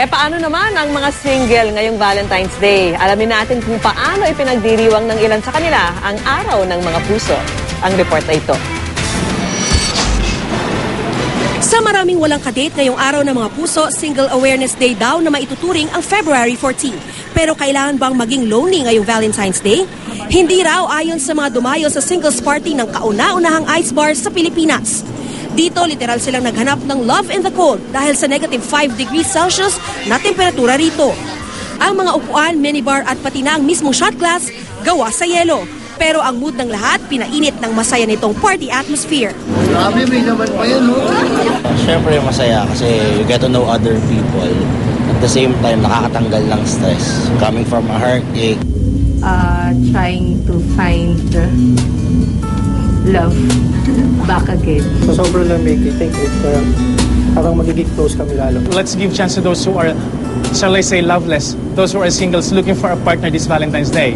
Paano naman ang mga single ngayong Valentine's Day? Alamin natin kung paano ipinagdiriwang ng ilan sa kanila ang araw ng mga puso. Ang report na ito. Sa maraming walang kadate ngayong araw ng mga puso, Single Awareness Day daw na maituturing ang February 14. Pero kailangan bang maging lonely ngayong Valentine's Day? Hindi raw ayon sa mga dumayo sa singles party ng kauna-unahang ice bar sa Pilipinas. Dito, literal silang naghanap ng love in the cold dahil sa negative 5 degrees Celsius na temperatura rito. Ang mga upuan, minibar at pati na ang mismong shot glass, gawa sa yelo. Pero ang mood ng lahat, pinainit ng masaya nitong party atmosphere. Grabe, may naman pa yan, no? Siyempre masaya kasi you get to know other people. At the same time, nakakatanggal ng stress. Coming from a heartache. Trying to find love back again. So, sobrang lamig. I think parang magiging close kami lalo. Let's give chance to those who are, shall I say, loveless. Those who are singles looking for a partner this Valentine's Day.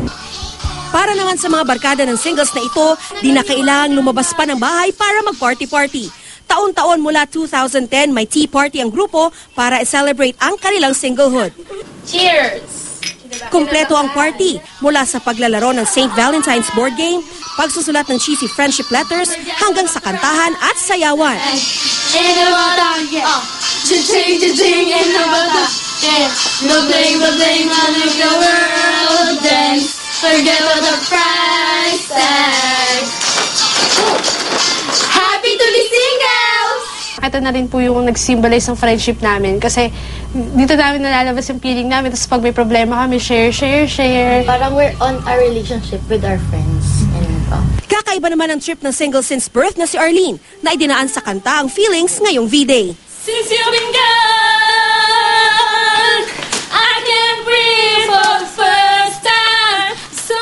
Para naman sa mga barkada ng singles na ito, di na kailangang lumabas pa ng bahay para mag-party-party. Taon-taon mula 2010, may tea party ang grupo para i-celebrate ang kanilang singlehood. Cheers! Kumpleto ang party mula sa paglalaro ng St. Valentine's board game, pagsusulat ng cheesy friendship letters, hanggang sa kantahan at sayawan. Forget all the price tag. Happy to be single! Ito na rin po yung nag-symbolize ng friendship namin kasi dito namin nalalabas yung feeling namin. Tapos pag may problema kami, share. Parang we're on our relationship with our friends. Kakaiba naman ang trip ng single since birth na si Arlene na idinaan sa kanta ang feelings ngayong V-Day. Since you've been gone, I can't breathe for the first time. So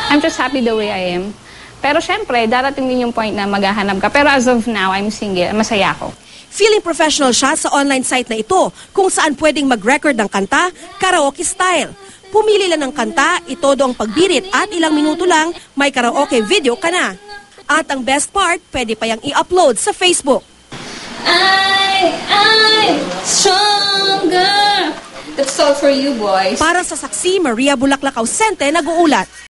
I'm just happy the way I am. Pero syempre, darating din yung point na maghahanap ka. Pero as of now, I'm single. Masaya ako. Feeling professional siya sa online site na ito kung saan pwedeng mag-record ng kanta, karaoke style. Pumili lang ng kanta, itodo ang pagbirit at ilang minuto lang, may karaoke video ka na. At ang best part, pwede pa yang i-upload sa Facebook. I'm stronger. That's all for you, boys. Para sa saksi, Maria Bulaklak Ausente nag-uulat.